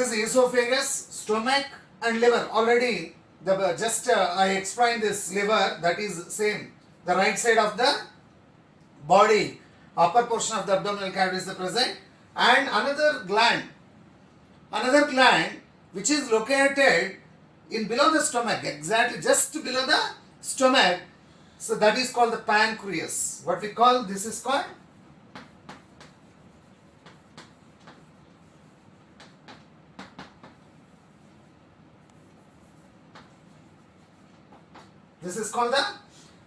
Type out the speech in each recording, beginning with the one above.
is esophagus, stomach and liver. Already I explained this liver, that is same. The right side of the body, upper portion of the abdominal cavity is present, and another gland which is located in below the stomach, exactly just below the stomach. So that is called the pancreas. What we call this is called the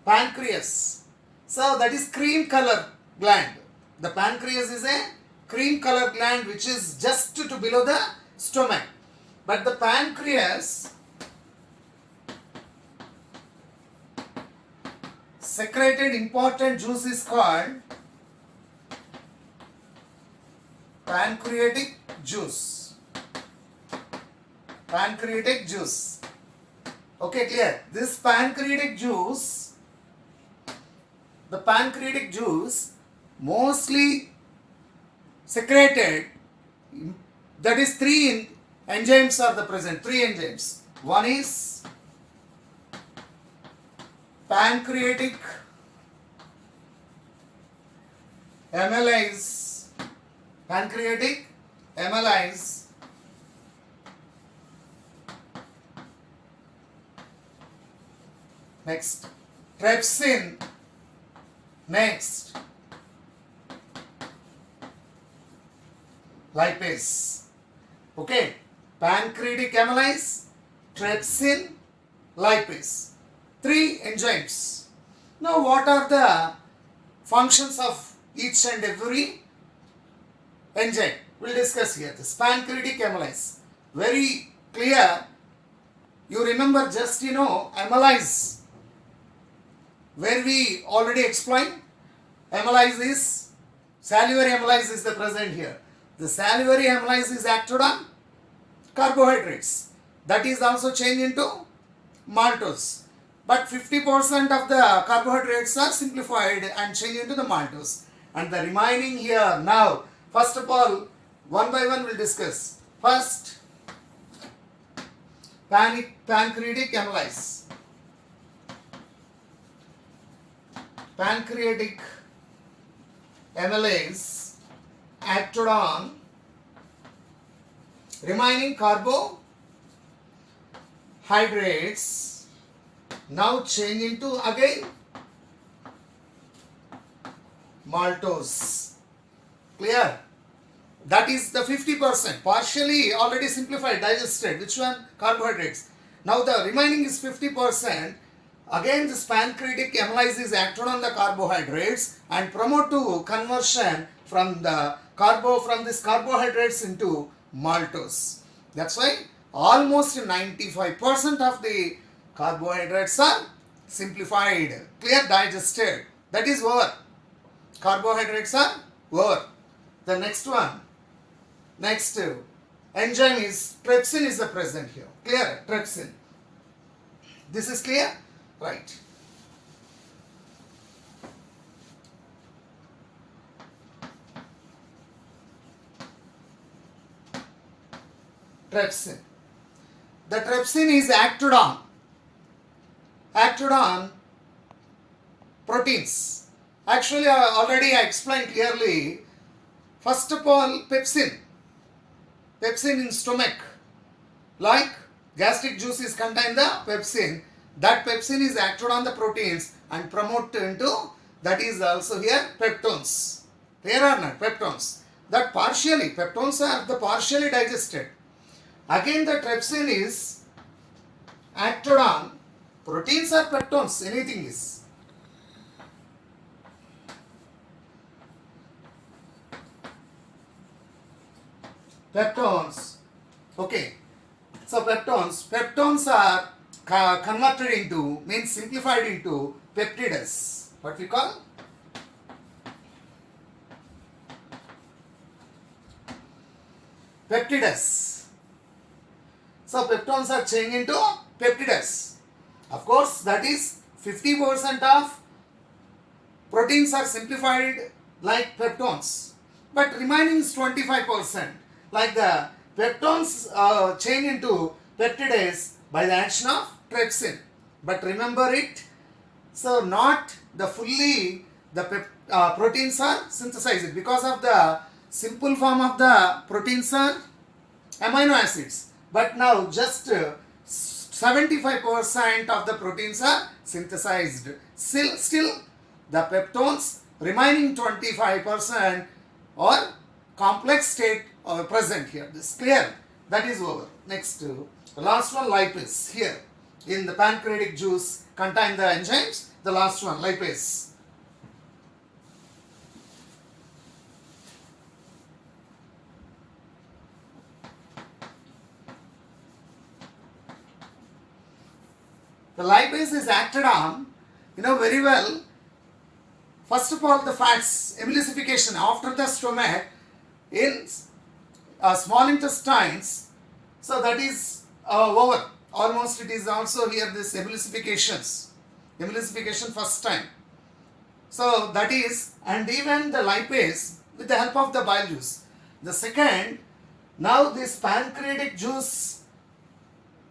pancreas. So that is cream color gland. The pancreas is a cream color gland which is just to below the stomach. But the pancreas secreted important juice is called pancreatic juice. Pancreatic juice. Okay, clear? This pancreatic juice, the pancreatic juice mostly secreted, that is three enzymes are the present, three enzymes. One is pancreatic amylase, next trypsin, next lipase. Okay, pancreatic amylase, trypsin, lipase. Three enzymes. Now what are the functions of each and every enzyme? We'll discuss here. This pancreatic amylase. Very clear. You remember just amylase. Where we already explained. Amylase is, salivary amylase is the present here. The salivary amylase is acted on carbohydrates. That is also changed into maltose. But 50% of the carbohydrates are simplified and changed into the maltose. And the remaining here now, first of all, one by one we'll discuss. First, pancreatic amylase. Pancreatic amylase acted on remaining carbohydrates, now change into again maltose. Clear? That is the 50%, partially already simplified, digested. Which one? Carbohydrates. Now the remaining is 50%. Again this pancreatic amylase is acted on the carbohydrates and promote to conversion from this carbohydrates into maltose. That's why almost 95% of the carbohydrates are simplified, clear, digested. That is over. Carbohydrates are over. The next one, next enzyme is trypsin is the present here. Clear? Trypsin. This is clear? Right. Trypsin. The trypsin is acted on proteins. Actually, already I explained clearly. First of all, pepsin in stomach, like gastric juice is contained the pepsin. That pepsin is acted on the proteins and promote into, that is also here peptones. Clear or not? Peptones. That partially, peptones are the partially digested. Again the trypsin is acted on proteins or peptones, anything is. Peptones. Okay. So peptones are converted into, means simplified into peptides. What we call? Peptides. So peptones are changed into peptides. Of course, that is 50% of proteins are simplified like peptones. But remaining is 25%. Like the peptones change into peptidase by the action of trypsin. But remember it, so not the fully the proteins are synthesized because of the simple form of the proteins are amino acids. But now just 75% of the proteins are synthesized. Still the peptones remaining 25% or complex state are present here. This is clear. That is over. Next, the last one, lipase. Here in the pancreatic juice contain the enzymes. The last one, lipase. The lipase is acted on, very well. First of all, the fats emulsification after the stomach in small intestines. So that is over. Almost it is also here this emulsification first time. So that is, and even the lipase with the help of the bile juice. The second, now this pancreatic juice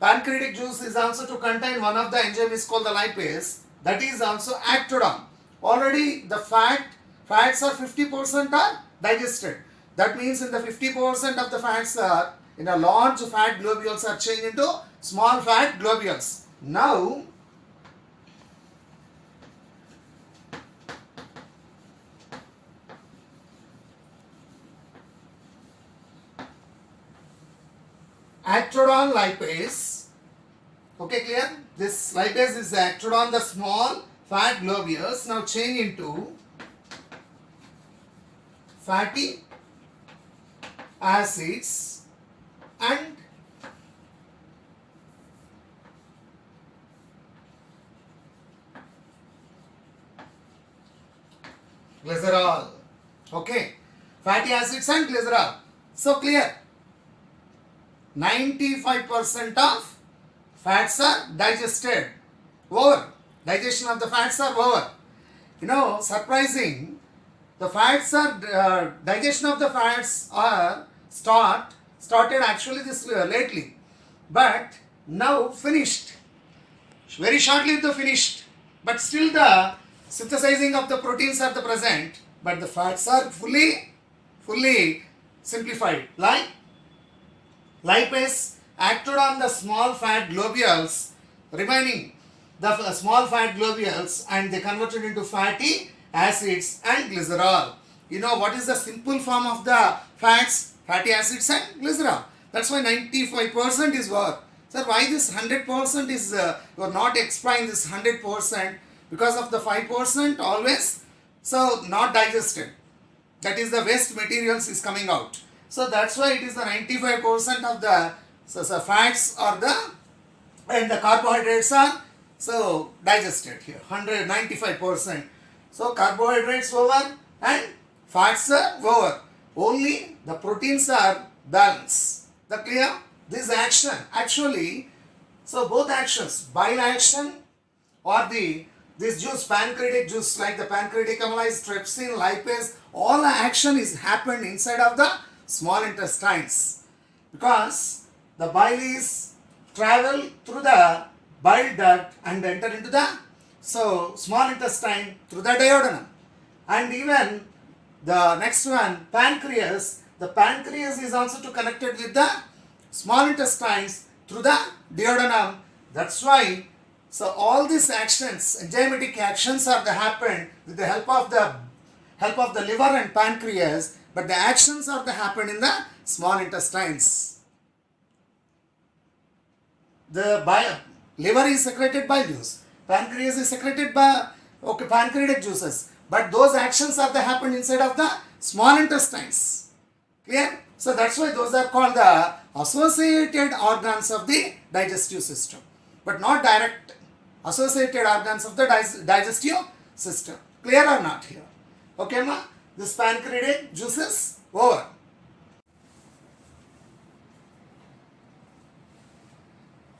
is also to contain one of the enzyme is called the lipase, that is also acted on. Already the fats are 50% are digested. That means in the 50% of the fats are in a large fat globules are changed into small fat globules. Now acted on lipase. Okay, clear? This lipase is acted on the small fat globules. Now change into fatty acids and glycerol. Okay, fatty acids and glycerol. So clear? 95% of fats are digested. Over. Digestion of the fats are over. Surprising. The fats are digestion of the fats are started actually this lately, but now finished. Very shortly the finished, but still the synthesizing of the proteins are the present, but the fats are fully simplified. Like lipase acted on the small fat globules, remaining the small fat globules, and they converted into fatty acids and glycerol. What is the simple form of the fats? Fatty acids and glycerol. That's why 95% is what. Sir, why this 100% is, you are not explaining this 100%? Because of the 5% always, so not digested. That is the waste materials is coming out. So that's why it is the 95% of the fats or and the carbohydrates are digested here. 195%. So carbohydrates over and fats are over. Only the proteins are balanced. The clear? This action actually, both actions, bile action or this juice, pancreatic juice, like the pancreatic amylase, trypsin, lipase, all the action is happened inside of the small intestines, because the bile is travel through the bile duct and enter into the small intestine through the duodenum. And even the next one, pancreas, the pancreas is also to connected with the small intestines through the duodenum. That's why all these actions, enzymatic actions, are happened with the help of the liver and pancreas, but the actions are happen in the small intestines. The liver is secreted by juice, pancreas is secreted by pancreatic juices, but those actions are happen inside of the small intestines. Clear? So that's why those are called the associated organs of the digestive system, but not direct associated organs of the digestive system. Clear or not here? Okay, ma? This pancreatic juices over.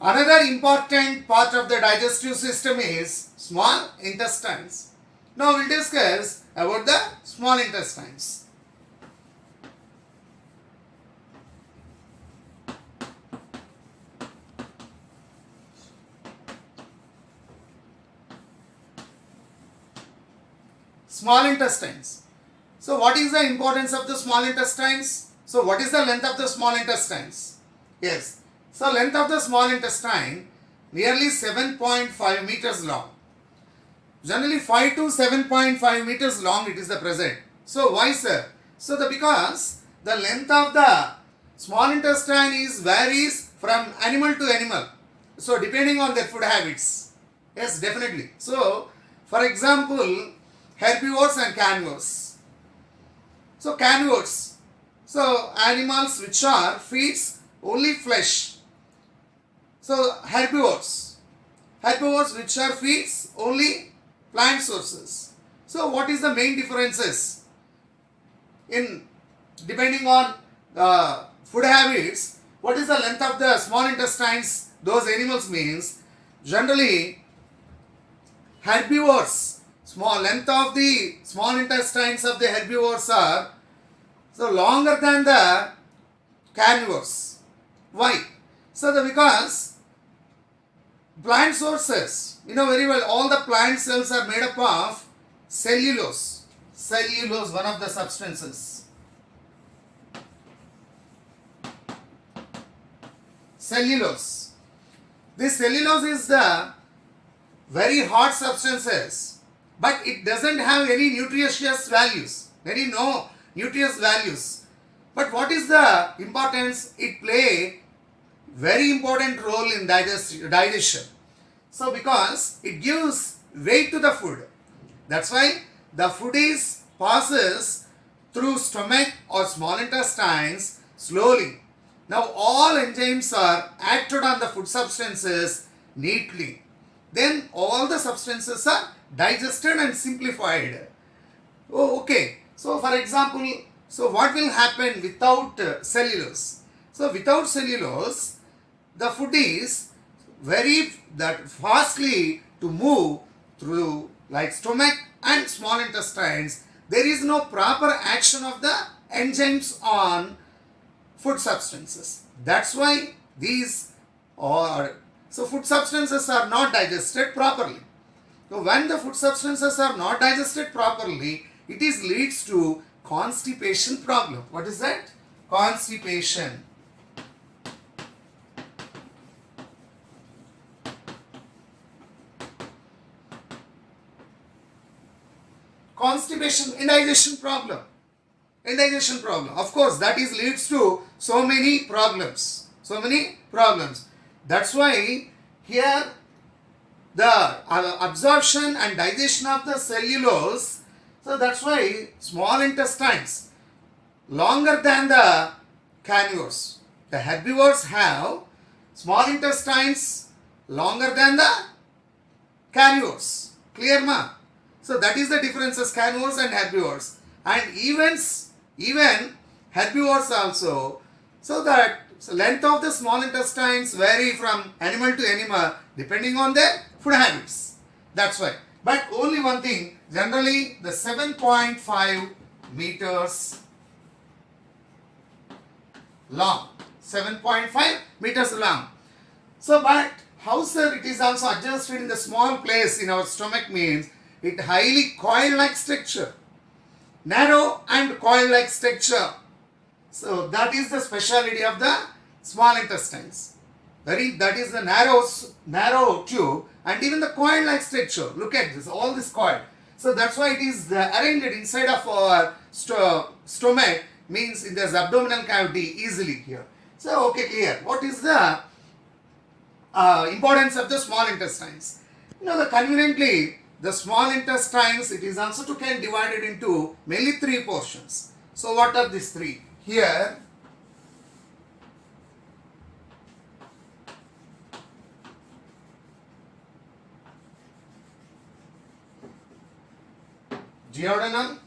Another important part of the digestive system is small intestines. Now we'll discuss about the small intestines. small intestines. So what is the importance of the small intestines? So what is the length of the small intestines? Yes. So length of the small intestine nearly 7.5 meters long. Generally 5 to 7.5 meters long it is the present. So why, sir? So because the length of the small intestine is varies from animal to animal. So depending on their food habits. Yes, definitely. So for example, herbivores and carnivores. So carnivores. So animals which are feeds only flesh. So herbivores. Herbivores which are feeds only plant sources. So what is the main differences in depending on food habits? What is the length of the small intestines those animals means? Generally herbivores, small length of the small intestines of the herbivores are so longer than the carnivores. Why? So because plant sources, you know very well, all the plant cells are made up of cellulose. Cellulose, one of the substances. Cellulose. This cellulose is the very hot substances, but it doesn't have any nutritious values. No nutritious values. But what is the importance? It play very important role in digestion. So because it gives weight to the food. That's why the food is passes through stomach or small intestines slowly. Now all enzymes are acted on the food substances neatly. Then all the substances are digested and simplified. Oh, okay. So for example, so what will happen without cellulose? So without cellulose, the food is very that fastly to move through like stomach and small intestines. There is no proper action of the enzymes on food substances. That's why these are so food substances are not digested properly. So when the food substances are not digested properly, it is leads to constipation problem. What is that? Constipation. Constipation, indigestion problem. Indigestion problem. Of course, that is leads to so many problems. So many problems. That's why here the absorption and digestion of the cellulose. So that's why small intestines longer than the carnivores. The herbivores have small intestines longer than the carnivores. Clear, ma? So that is the differences carnivores and herbivores. And even herbivores also. So that length of the small intestines vary from animal to animal depending on their food habits. That's why. But only one thing, generally the 7.5 meters long. 7.5 meters long. So but how, sir, it is also adjusted in the small place in our stomach means it highly coil-like structure. Narrow and coil-like structure. So that is the speciality of the small intestines. That is the narrow tube and even the coil-like structure. Look at this, all this coil. So that's why it is arranged inside of our stomach, means in this abdominal cavity easily here. So okay, clear. What is the importance of the small intestines? You know, conveniently the small intestines, it is also to can divided into mainly three portions. So what are these three? Here duodenum,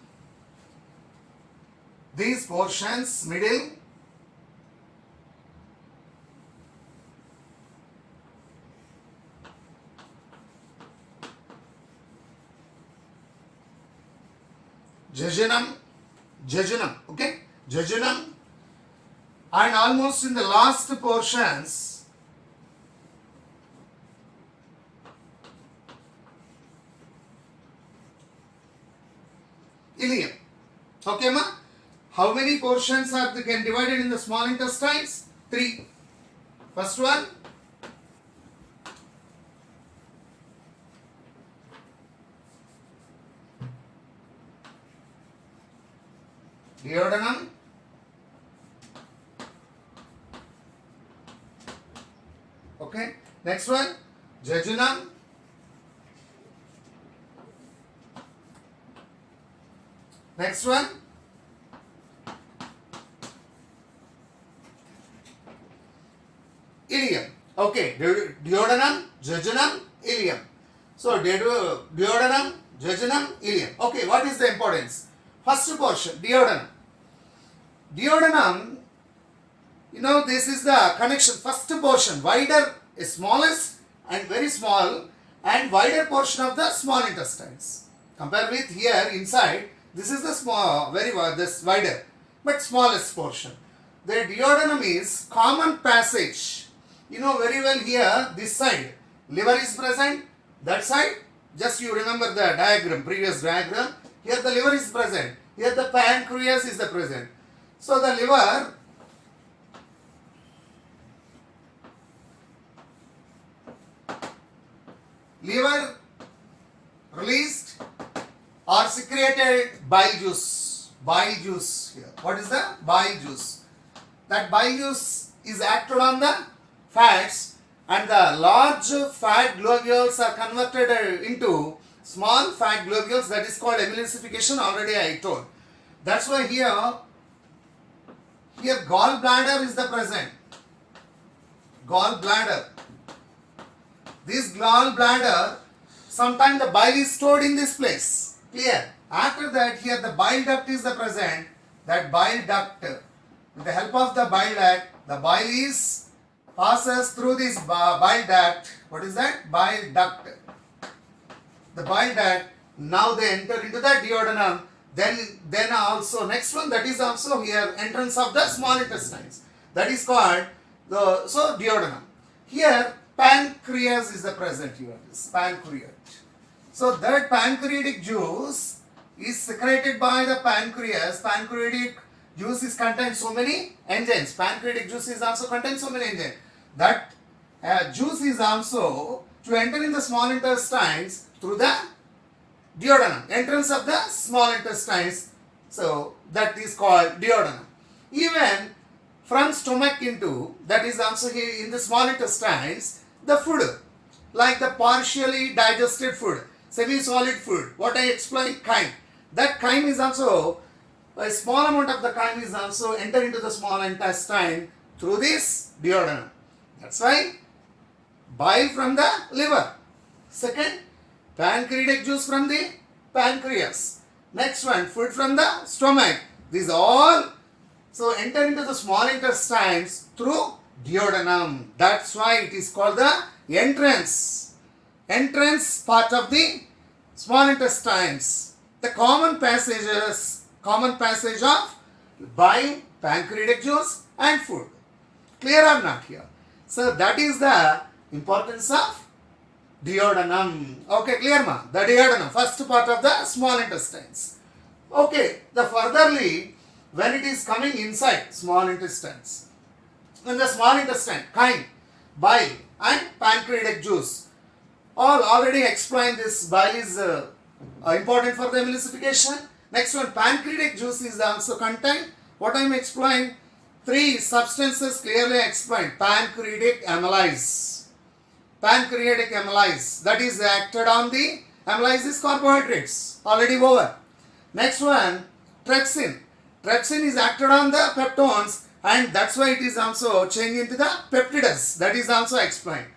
these portions middle, jejunum, okay, jejunum, and almost in the last portions ileum. Okay, ma? How many portions are can divided in the small intestines? 3. First one, duodenum. Okay. Next one, jejunum. Next one, ileum. Okay, duodenum, jejunum, ileum. So duodenum, jejunum, ileum. Okay, what is the importance? First portion, duodenum. Duodenum, this is the connection. First portion, wider, smallest and very small and wider portion of the small intestines. Compare with here inside, this is the small, this wider, but smallest portion. The duodenum is common passage. Very well here, this side, liver is present, that side, just you remember the diagram, previous diagram, here the liver is present, here the pancreas is the present. So the liver released or secreted bile juice. Bile juice here. What is the bile juice? That bile juice is acted on the fats and the large fat globules are converted into small fat globules. That is called emulsification. Already I told. That's why here gallbladder is the present. Gallbladder. This gallbladder, sometimes the bile is stored in this place. Clear? After that, here the bile duct is the present. That bile duct, with the help of the bile duct, the bile passes through this bile duct. What is that? Bile duct. The bile duct, now they enter into the duodenum. Then also next one, that is also here entrance of the small intestines. That is called duodenum. Here pancreas is the present here. This pancreas. So that pancreatic juice is secreted by the pancreas. Pancreatic juice is contains so many enzymes. Pancreatic juice is also contains so many enzymes. That juice is also to enter in the small intestines through the duodenum. Entrance of the small intestines. So that is called duodenum. Even from stomach into, that is also here in the small intestines, the food, like the partially digested food, semi-solid food, what I explained, chyme. That chyme is also, a small amount of the chyme is also enter into the small intestine through this duodenum. That's why bile from the liver. Second, pancreatic juice from the pancreas. Next one, food from the stomach. These all enter into the small intestines through duodenum. That's why it is called the entrance part of the small intestines. The common passage of bile, pancreatic juice and food. Clear or not here? So that is the importance of duodenum. Okay, clear ma? The duodenum, first part of the small intestines. Okay, the furtherly, when it is coming inside small intestines, in the small intestine, chyme, bile and pancreatic juice. All already explained, this bile is important for the emulsification. Next one, pancreatic juice is also contained. What I am explaining, 3 substances clearly explained. Pancreatic amylase. Pancreatic amylase, that is acted on the amylase is carbohydrates. Already over. Next one, trypsin. Trypsin is acted on the peptones and that's why it is also changed into the peptides. That is also explained.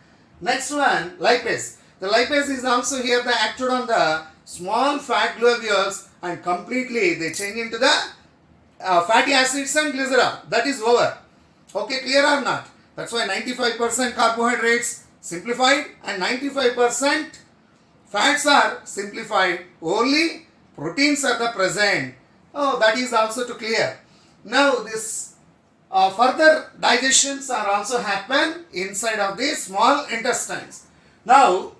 Next one, lipase. The lipase is also here the acted on the small fat globules and completely they change into the fatty acids and glycerol. That is over. Okay, clear or not? That's why 95% carbohydrates simplified and 95% fats are simplified. Only proteins are the present. Oh, that is also to clear. Now this further digestions are also happen inside of the small intestines. Now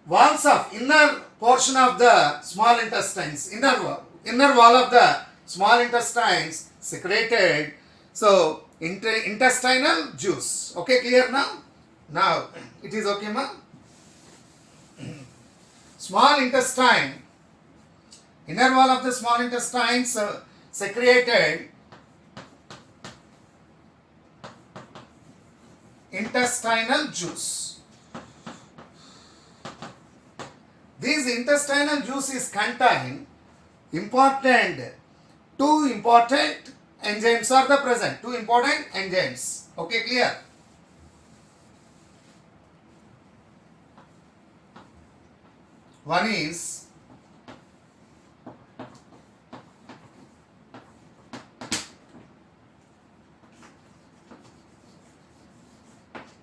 walls of inner portion of the small intestines, inner wall of the small intestines secreted, so intestinal juice. Okay, clear now? Now it is okay, ma? Small intestine, inner wall of the small intestines secreted intestinal juice. This intestinal juice is contain two important enzymes are the present. Two important enzymes. Okay, clear? One is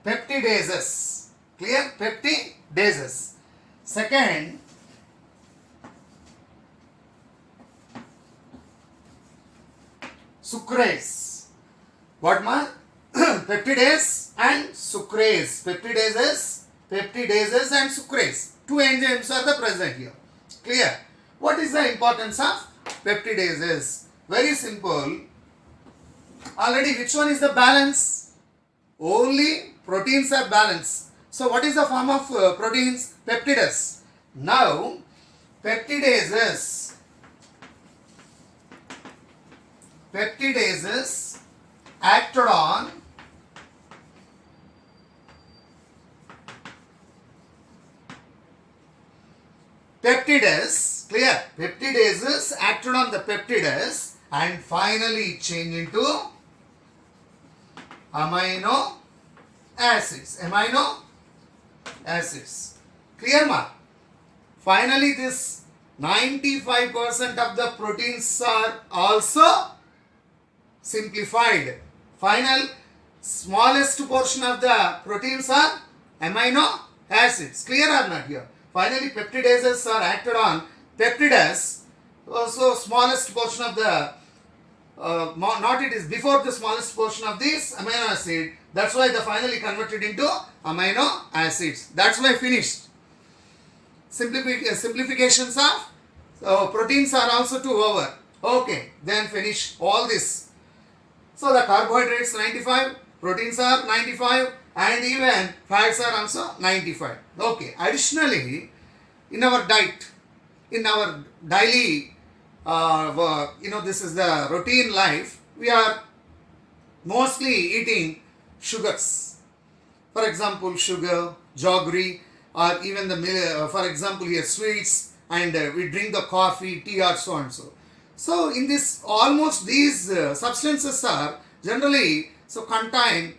peptidases. Clear? Peptidases. Second, sucrase. What ma? Peptidase and sucrase. Peptidases and sucrase. Two enzymes are the present here. Clear? What is the importance of peptidases? Very simple. Already which one is the balance? Only proteins are balanced. So what is the form of proteins? Peptides. Now peptidases acted on peptides. Clear? Peptidases acted on the peptides and finally change into amino acids. Clear, ma? Finally, this 95% of the proteins are also simplified. Final smallest portion of the proteins are amino acids. Clear or not here? Finally, peptidases are acted on peptides. Also, smallest portion of the not it is before the smallest portion of this amino acid. That's why they finally converted into amino acids. That's why finished. Simplifications of proteins are also 2 over. Okay, then finish all this. So the carbohydrates 95, proteins are 95, and even fats are also 95. Okay, additionally, in our diet, in our daily, this is the routine life, we are mostly eating sugars. For example, sugar, jaggery, or even the for example here sweets, and we drink the coffee, tea, or so and so. So in this, almost these substances are generally contain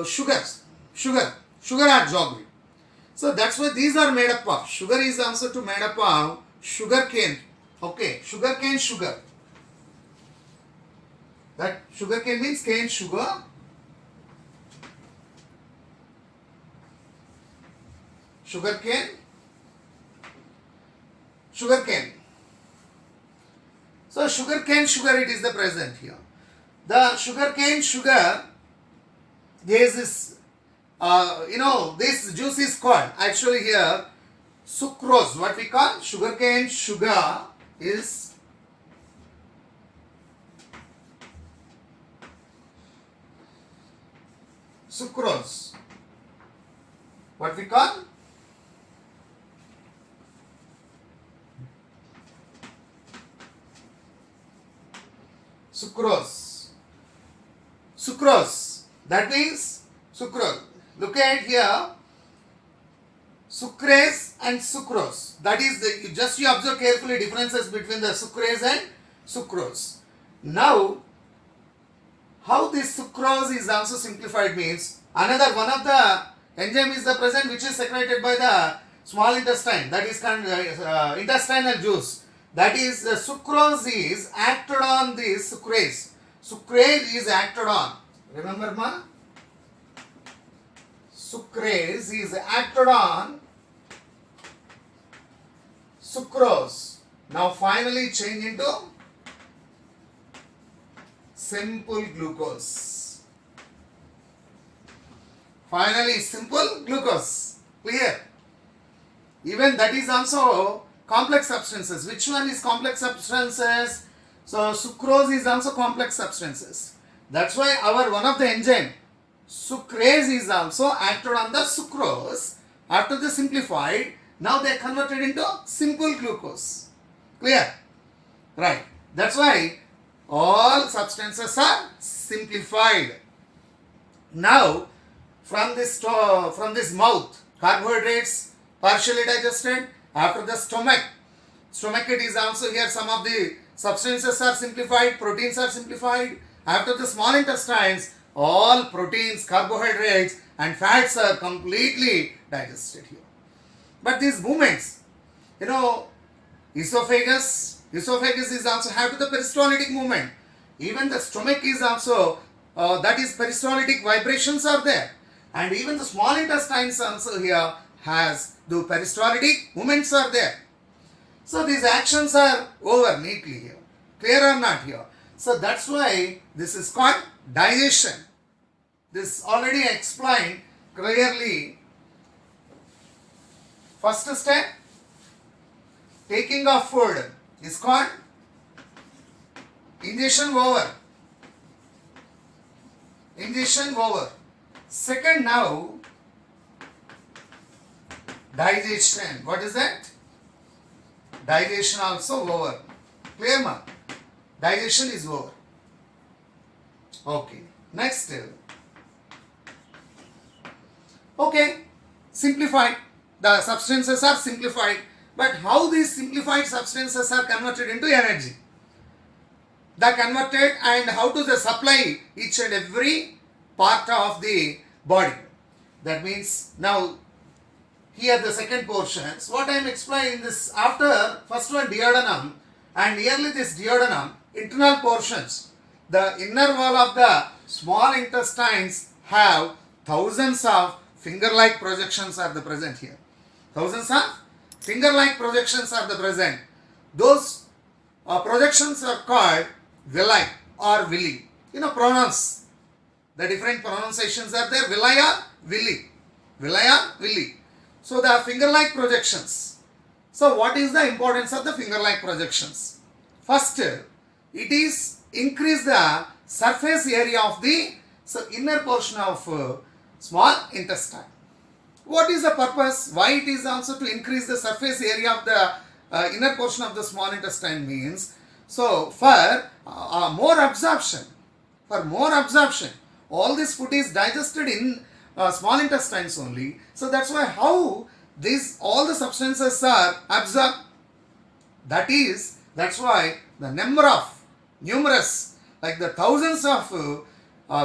sugar or jaggery. So that's why these are made up of. Sugar is also made up of sugar cane. Okay, sugar cane sugar. That sugar cane means cane sugar. Sugar cane. So sugar cane sugar, it is the present here. The sugar cane sugar, there is this, this juice is called actually here sucrose. What we call sugar cane sugar is sucrose. What we call sucrose. That means sucrose. Look at here, sucrase and sucrose. That is you observe carefully differences between the sucrase and sucrose. Now, how this sucrose is also simplified means another one of the enzyme is the present which is secreted by the small intestine. That is intestinal juice. That is sucrose is acted on this sucrase. Sucrase is acted on. Remember, ma? Sucrase is acted on sucrose. Now finally change into simple glucose. Finally simple glucose. Clear? Even that is also complex substances. Which one is complex substances? So sucrose is also complex substances. That's why our one of the enzyme sucrase is also acted on the sucrose. After the simplified, now they are converted into simple glucose. Clear? Right. That's why all substances are simplified. Now, from this mouth, carbohydrates partially digested. After the stomach it is also here some of the substances are simplified, proteins are simplified. After the small intestines, all proteins, carbohydrates and fats are completely digested here. But these movements, esophagus is also have to the peristaltic movement. Even the stomach is also, that is peristaltic vibrations are there. And even the small intestines also here has the peristaltic movements are there. So these actions are over neatly here. Clear or not here? So that's why this is called digestion. This already explained clearly. First step, taking of food is called ingestion over. Ingestion over. Second now, digestion. What is that? Digestion also over. Clear ma? Digestion is over. Okay. Next. Okay. Simplified. The substances are simplified. But how these simplified substances are converted into energy? They are converted, and how do they supply each and every part of the body? That means now here the second portions. What I am explaining this after first one duodenum, and nearly this duodenum, internal portions. The inner wall of the small intestines have thousands of finger-like projections are the present here. Thousands of finger-like projections are the present. Those projections are called villi or villi. Pronouns. The different pronunciations are there. Villi or villi. Villi or villi. So the finger-like projections. So what is the importance of the finger-like projections? First, it is increase the surface area of the inner portion of small intestine. What is the purpose? Why it is also to increase the surface area of the inner portion of the small intestine means, so for more absorption, all this food is digested in small intestines only. So that's why how all the substances are absorbed. That's why the numerous, like the thousands of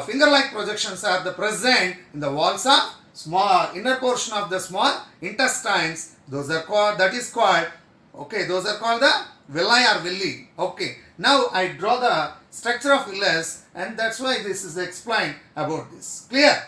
finger-like projections are the present in the walls of small inner portion of the small intestines. Those are called those are called the villi or villi. Okay. Now I draw the structure of villus, and that's why this is explained about this. Clear?